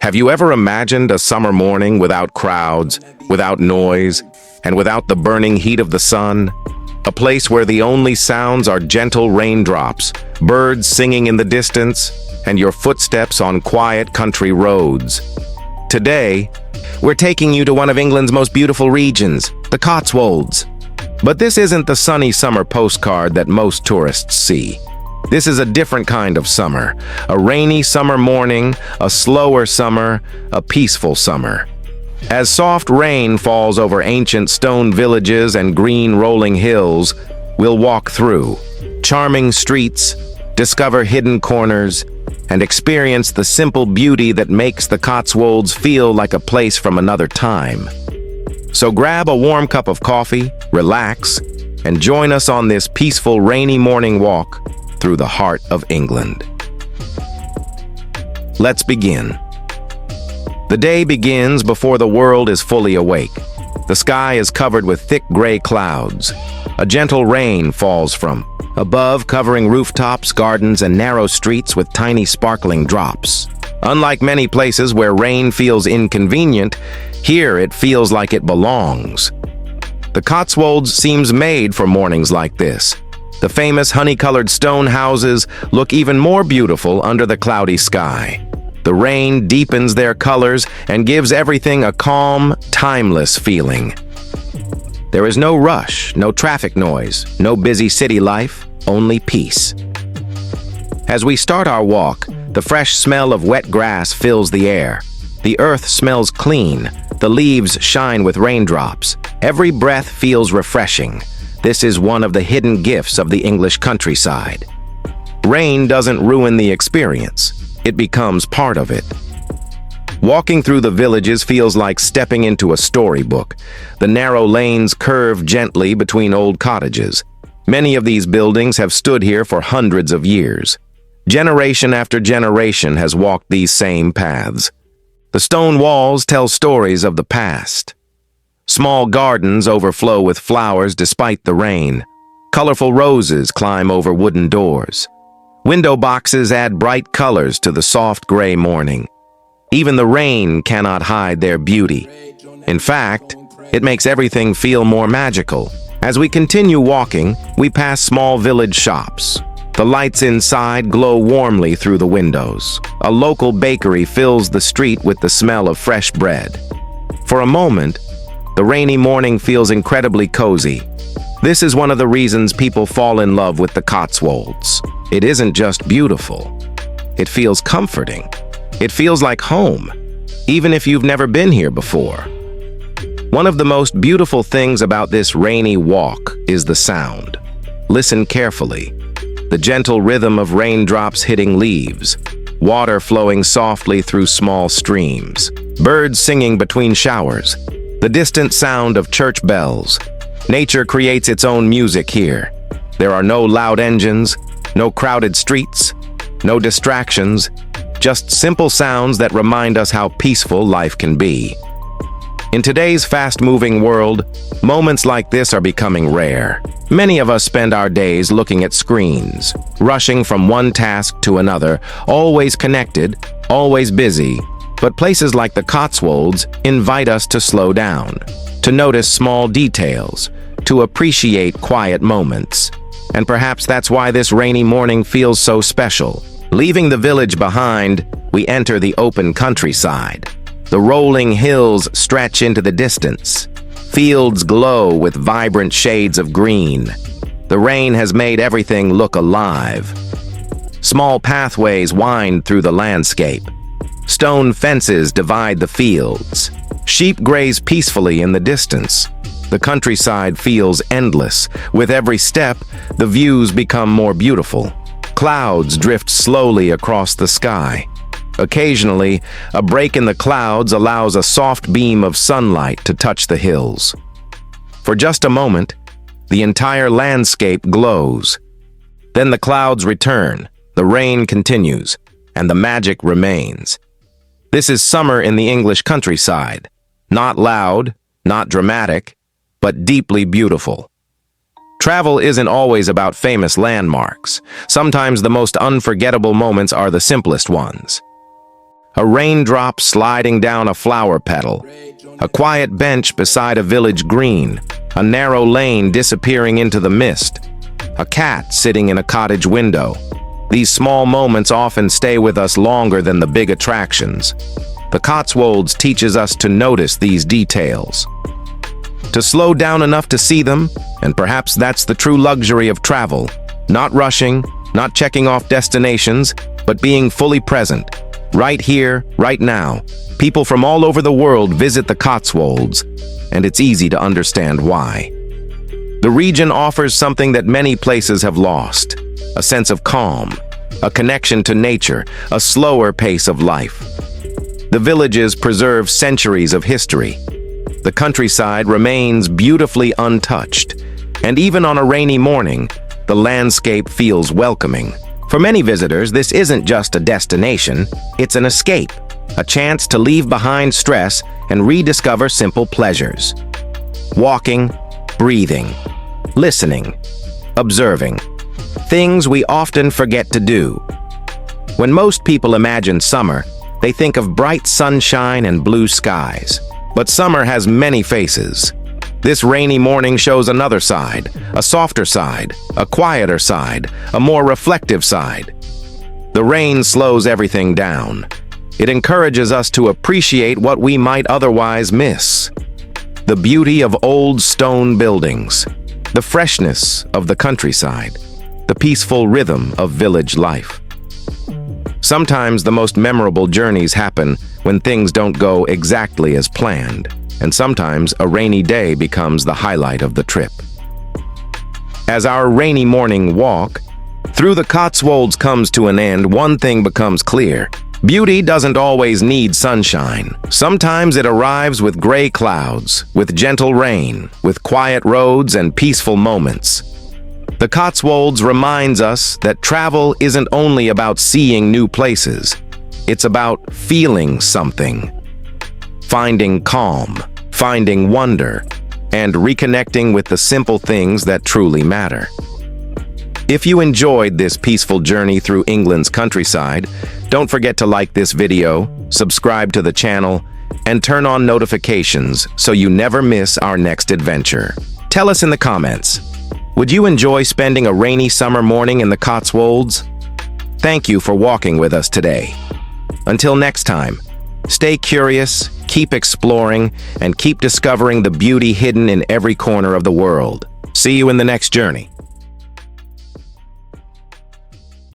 Have you ever imagined a summer morning without crowds, without noise, and without the burning heat of the sun? A place where the only sounds are gentle raindrops, birds singing in the distance, and your footsteps on quiet country roads. Today, we're taking you to one of England's most beautiful regions, the Cotswolds. But this isn't the sunny summer postcard that most tourists see. This is a different kind of summer, a rainy summer morning, a slower summer, a peaceful summer. As soft rain falls over ancient stone villages and green rolling hills, we'll walk through charming streets, discover hidden corners, and experience the simple beauty that makes the Cotswolds feel like a place from another time. So grab a warm cup of coffee, relax, and join us on this peaceful rainy morning walk through the heart of England. Let's begin. The day begins before the world is fully awake. The sky is covered with thick gray clouds. A gentle rain falls from above, covering rooftops, gardens, and narrow streets with tiny sparkling drops. Unlike many places where rain feels inconvenient, here it feels like it belongs. The Cotswolds seems made for mornings like this. The famous honey-colored stone houses look even more beautiful under the cloudy sky. The rain deepens their colors and gives everything a calm, timeless feeling. There is no rush, no traffic noise, no busy city life, only peace. As we start our walk, the fresh smell of wet grass fills the air. The earth smells clean, the leaves shine with raindrops. Every breath feels refreshing. This is one of the hidden gifts of the English countryside. Rain doesn't ruin the experience, it becomes part of it. Walking through the villages feels like stepping into a storybook. The narrow lanes curve gently between old cottages. Many of these buildings have stood here for hundreds of years. Generation after generation has walked these same paths. The stone walls tell stories of the past. Small gardens overflow with flowers despite the rain. Colorful roses climb over wooden doors. Window boxes add bright colors to the soft gray morning. Even the rain cannot hide their beauty. In fact, it makes everything feel more magical. As we continue walking, we pass small village shops. The lights inside glow warmly through the windows. A local bakery fills the street with the smell of fresh bread. For a moment, the rainy morning feels incredibly cozy. This is one of the reasons people fall in love with the Cotswolds. It isn't just beautiful. It feels comforting. It feels like home, even if you've never been here before. One of the most beautiful things about this rainy walk is the sound. Listen carefully. The gentle rhythm of raindrops hitting leaves, water flowing softly through small streams, birds singing between showers, the distant sound of church bells. Nature creates its own music here. There are no loud engines, no crowded streets, no distractions, just simple sounds that remind us how peaceful life can be. In today's fast-moving world, moments like this are becoming rare. Many of us spend our days looking at screens, rushing from one task to another, always connected, always busy. But places like the Cotswolds invite us to slow down, to notice small details, to appreciate quiet moments. And perhaps that's why this rainy morning feels so special. Leaving the village behind, we enter the open countryside. The rolling hills stretch into the distance. Fields glow with vibrant shades of green. The rain has made everything look alive. Small pathways wind through the landscape. Stone fences divide the fields. Sheep graze peacefully in the distance. The countryside feels endless. With every step, the views become more beautiful. Clouds drift slowly across the sky. Occasionally, a break in the clouds allows a soft beam of sunlight to touch the hills. For just a moment, the entire landscape glows. Then the clouds return, the rain continues, and the magic remains. This is summer in the English countryside. Not loud, not dramatic, but deeply beautiful. Travel isn't always about famous landmarks. Sometimes the most unforgettable moments are the simplest ones. a raindrop sliding down a flower petal, a quiet bench beside a village green, a narrow lane disappearing into the mist, a cat sitting in a cottage window. These small moments often stay with us longer than the big attractions. The Cotswolds teaches us to notice these details, to slow down enough to see them, and perhaps that's the true luxury of travel. Not rushing, not checking off destinations, but being fully present. Right here, right now. People from all over the world visit the Cotswolds, and it's easy to understand why. The region offers something that many places have lost: a sense of calm, a connection to nature, a slower pace of life. The villages preserve centuries of history. The countryside remains beautifully untouched, and even on a rainy morning, the landscape feels welcoming. For many visitors, this isn't just a destination, it's an escape, a chance to leave behind stress and rediscover simple pleasures. Walking, breathing, listening, observing. Things we often forget to do. When most people imagine summer, they think of bright sunshine and blue skies. But summer has many faces. This rainy morning shows another side, a softer side, a quieter side, a more reflective side. The rain slows everything down. It encourages us to appreciate what we might otherwise miss. The beauty of old stone buildings, the freshness of the countryside, the peaceful rhythm of village life. Sometimes the most memorable journeys happen when things don't go exactly as planned, and sometimes a rainy day becomes the highlight of the trip. As our rainy morning walk through the Cotswolds comes to an end, one thing becomes clear. Beauty doesn't always need sunshine. Sometimes it arrives with gray clouds, with gentle rain, with quiet roads and peaceful moments. The Cotswolds reminds us that travel isn't only about seeing new places. It's about feeling something, finding calm, finding wonder, and reconnecting with the simple things that truly matter. If you enjoyed this peaceful journey through England's countryside, don't forget to like this video, subscribe to the channel, and turn on notifications so you never miss our next adventure. Tell us in the comments, would you enjoy spending a rainy summer morning in the Cotswolds? Thank you for walking with us today. Until next time, stay curious, keep exploring, and keep discovering the beauty hidden in every corner of the world. See you in the next journey.